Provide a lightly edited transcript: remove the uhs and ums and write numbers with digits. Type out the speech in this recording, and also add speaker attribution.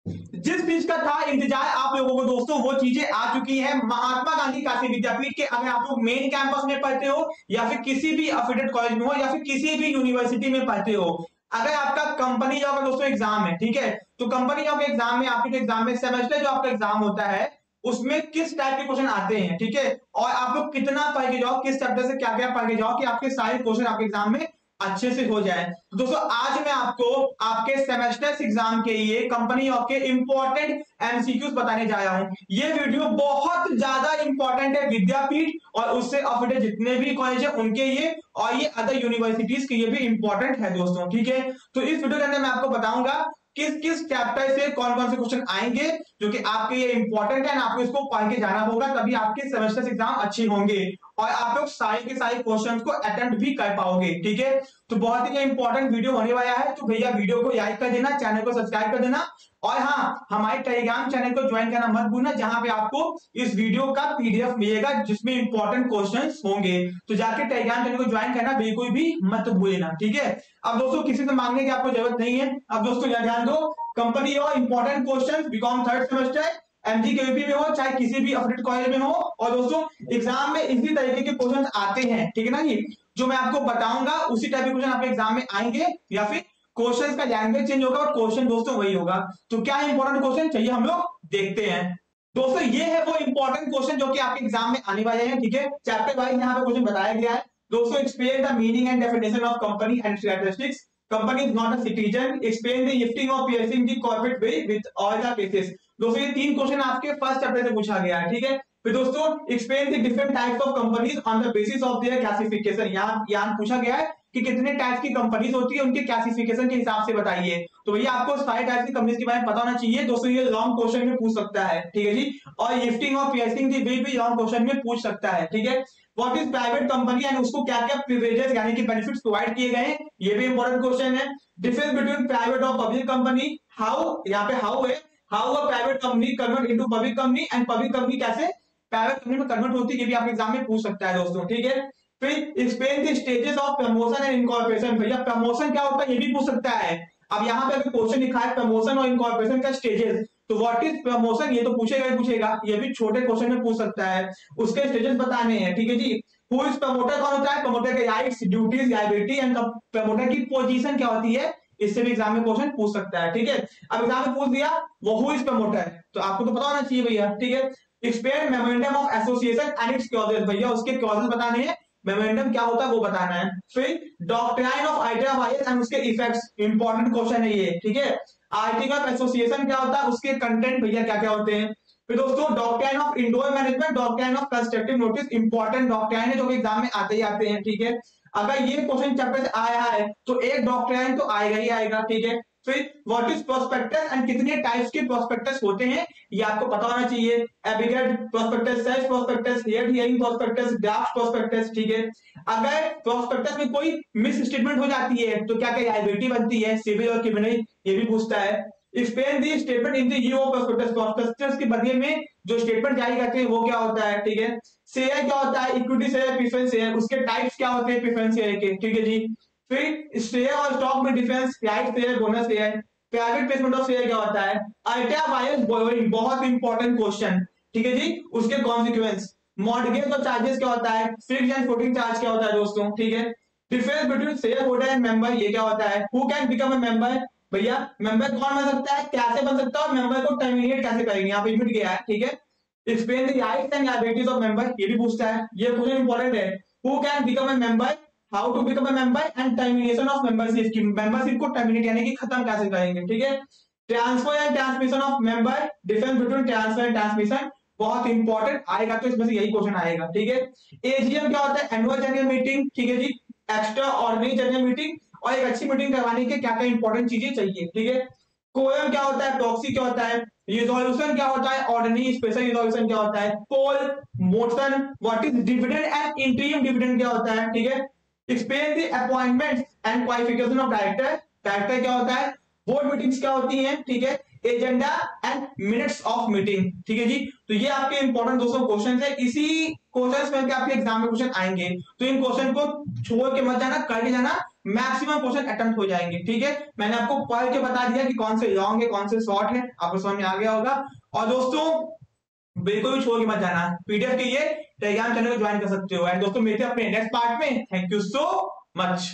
Speaker 1: जिस चीज का था इंतजार आप लोगों को दोस्तों, वो चीजें आ चुकी है। महात्मा गांधी काशी विद्यापीठ के अगर आप लोग मेन कैंपस में पढ़ते हो या फिर किसी भी अफिलिएटेड कॉलेज में हो या फिर किसी भी यूनिवर्सिटी में पढ़ते हो, अगर आपका कंपनी जॉब का दोस्तों एग्जाम है, ठीक है, तो कंपनी जॉब के एग्जाम में आपके जो एग्जाम में सेमेस्टर जो आपका एग्जाम होता है उसमें किस टाइप के क्वेश्चन आते हैं, ठीक है, और आप लोग कितना पढ़ के जाओ, किस चैप्टर से क्या क्या पढ़ के जाओ कि आपके सारे क्वेश्चन आपके एग्जाम में अच्छे से हो जाए। तो दोस्तों आज मैं आपको आपके सेमेस्टर एग्जाम के लिए कंपनी जॉब के इंपॉर्टेंट एमसीक्यूज बताने जा रहा हूं। ये वीडियो बहुत ज्यादा इंपॉर्टेंट है विद्यापीठ और उससे अफिलिएटेड जितने भी कॉलेज है उनके लिए, और ये अदर यूनिवर्सिटीज के लिए भी इंपॉर्टेंट है दोस्तों, ठीक है। तो इस वीडियो के अंदर मैं आपको बताऊंगा किस किस चैप्टर से कौन कौन से क्वेश्चन आएंगे जो कि आपके लिए इंपॉर्टेंट है, आपको इसको पढ़ के जाना होगा, तभी आपके सेमेस्टर एग्जाम अच्छे होंगे और आप लोग सारे के सारे क्वेश्चंस को अटेम्प्ट भी कर पाओगे, ठीक है। तो बहुत ही इंपॉर्टेंट वीडियो होने वाला है, तो भैया वीडियो को लाइक कर देना, चैनल को सब्सक्राइब कर देना, और हाँ हमारे टेलीग्राम चैनल को ज्वाइन करना मत भूलना, जहां पे आपको इस वीडियो का पीडीएफ मिलेगा जिसमें इंपॉर्टेंट क्वेश्चंस होंगे। तो जाके टेलीग्राम चैनल को ज्वाइन करना बिल्कुल भी मत भूलना, ठीक है। अब दोस्तों किसी से मांगने की आपको जरूरत नहीं है। अब दोस्तों यह ध्यान दो, कंपनी और important question BCom third semester MGKVP में हो चाहे किसी भी अफिलिएटेड कॉलेज में हो, और दोस्तों एग्जाम में इसी तरीके के क्वेश्चन आते हैं, ठीक है ना जी। जो मैं आपको बताऊंगा उसी टाइप के क्वेश्चन आपके एग्जाम में आएंगे, या फिर क्वेश्चन का लैंग्वेज चेंज होगा और क्वेश्चन दोस्तों वही होगा। तो क्या इंपॉर्टेंट क्वेश्चन चाहिए हम लोग देखते हैं। दोस्तों ये है वो इंपॉर्टेंट क्वेश्चन जो कि आपके एग्जाम में आने वाले हैं, ठीक है। चैप्टर वाइज यहाँ पे क्वेश्चन बताया गया है दोस्तों। Explain the meaning and definition of company and characteristics, company is not a citizen, explain the lifting of piercing the corporate way with all the cases. दोस्तों ये तीन क्वेश्चन आपके फर्स्ट चैप्टर से पूछा गया है, ठीक है। फिर दोस्तों explain the different types of companies on the basis of their classification, यहाँ पूछा गया है कि कितने टाइप्स की कंपनीज होती है उनके क्लासिफिकेशन के हिसाब से बताइए। तो भैया आपको सारे टाइप्स की कंपनीज के बारे में पता होना चाहिए दोस्तों, ये लॉन्ग क्वेश्चन में पूछ सकता है, ठीक है जी। और लिफ्टिंग और पियर्सिंग भी लॉन्ग क्वेश्चन में पूछ सकता है, ठीक है। What is private company and उसको क्या क्या प्रिविलेजेस यानी कि बेनिफिट्स प्रोवाइड किए गए हैं, ये भी इंपॉर्टेंट क्वेश्चन है। डिफरेंस बिटवीन प्राइवेट और पब्लिक कंपनी, हाउ, यहाँ पे हाउ है, how a private company convert into public company and public company कैसे प्राइवेट कंपनी में कन्वर्ट होती है, ये भी आपके एग्जाम में पूछ सकता है दोस्तों, ठीक है। फिर explain the stages of promotion and incorporation, भैया प्रमोशन क्या होता है ये भी पूछ सकता है। अब यहाँ पे अगर क्वेश्चन लिखा है प्रमोशन और इनकॉर्पोरेशन का स्टेजेस, तो व्हाट इज प्रमोशन ये तो पूछेगा ही पूछेगा, ये भी छोटे क्वेश्चन में पूछ सकता है, उसके स्टेजेस बताने हैं, ठीक है जी। हु इज प्रमोटर, कौन होता है प्रमोटर के rights duties liability and promoter की पोजीशन क्या होती है, इससे भी एग्जाम में क्वेश्चन पूछ सकता है, ठीक है। अब एग्जाम में पूछ दिया वो हु इज प्रमोटर, तो आपको तो पता होना चाहिए भैया, ठीक है। Explain memorandum of association and it's clauses, भैया उसके क्लॉजेस बताने हैं, मेमोरेंडम क्या होता है वो बताना है। फिर doctrine of article of association and उसके इफेक्ट्स, इंपॉर्टेंट क्वेश्चन है ये, ठीक है। आर्टिकल ऑफ एसोसिएशन क्या होता है, उसके कंटेंट भैया क्या क्या होते हैं। फिर दोस्तों doctrine of indoor management, doctrine of constructive notice, important doctrine है जो एग्जाम में आते ही आते हैं, ठीक है। अगर ये क्वेश्चन चैप्टर से आया है तो एक डॉक्ट्राइन तो आएगा ही आएगा, ठीक है। फिर व्हाट इज प्रोस्पेक्टस एंड कितने टाइप्स के प्रोस्पेक्टस होते हैं ये आपको पता होना चाहिए। एबिगेट prospectus, shelf prospectus, red herring prospectus, draft prospectus, ठीक है। अगर प्रोस्पेक्टस में कोई मिस स्टेटमेंट हो जाती है तो क्या क्या लायबिलिटी बनती है, सिविल और क्रिमिनल, ये भी पूछता है। Explain the statement in the EO prospectus, prospectus के बदले में जो स्टेटमेंट जारी करते हैं वो क्या होता है, ठीक है। शेयर क्या होता है, इक्विटी शेयर, प्रेफरेंस शेयर, उसके टाइप्स क्या होते हैं प्रेफरेंस शेयर के, ठीक है जी। फिर शेयर और स्टॉक में difference, right share, bonus share, private placement of share क्या होता है, अल्ट्रा वायरस बोरोइंग, बहुत इंपॉर्टेंट क्वेश्चन, ठीक है जी, उसके कॉन्सिक्वेंस, मॉर्गेज और चार्जेस क्या होता है, फिक्स्ड एंड फ्लोटिंग चार्ज क्या होता है दोस्तों, ठीक है। Difference between share holder and member, ये क्या होता है। Who can become a member, भैया मेंबर कौन बन सकता है, कैसे बन सकता है और मेंबर को टर्मिनेट कैसे करेंगे, यहाँ पे मिट गया है, ठीक है। Explain the rights and liabilities of member, ये भी पूछता है, ये क्वेश्चन इंपॉर्टेंट है। Who can become a member, how to become a member and termination of membership की, मेंबरशिप को टर्मिनेट यानी कि खत्म कैसे करेंगे, ठीक है। Transfer and transmission of member, difference between transfer and transmission, बहुत इंपॉर्टेंट आएगा, तो इसमें से यही क्वेश्चन आएगा, ठीक है। एजीएम क्या होता है, एनुअल जनरल मीटिंग, ठीक है जी, एक्स्ट्रा ऑर्डिनरी जनरल मीटिंग, और एक अच्छी मीटिंग करवाने के क्या क्या इंपॉर्टेंट चीजें चाहिए, ठीक है। कोरम क्या होता है, प्रॉक्सी क्या होता है, रिजोल्यूशन क्या होता है, ऑर्डिनरी स्पेशल रिजोल्यूशन क्या होता है, poll, motion, what is dividend and interim dividend क्या होता है, ठीक है। Explain the appointments and qualification of director, director क्या होता है, बोर्ड मीटिंग्स क्या होती हैं, ठीक है। Agenda and minutes of meeting, ठीक है जी। तो ये आपके इंपॉर्टेंट दोस्तों क्वेश्चन है, इसी क्वेश्चन में आपके एग्जाम में क्वेश्चन आएंगे, तो इन क्वेश्चन को छोड़ के मत जाना, करके जाना, मैक्सिमम क्वेश्चन अटेम्प्ट हो जाएंगे। ठीक है, मैंने आपको पढ़ के बता दिया कि कौन से लॉन्ग है कौन से शॉर्ट है, आपको समझ में आ गया होगा। और दोस्तों बिल्कुल भी छोड़ के मत जाना, पीडीएफ के लिए टेलीग्राम चैनल को ज्वाइन कर सकते हो। एंड दोस्तों मिलते हैं अपने नेक्स्ट पार्ट में। Thank you so much.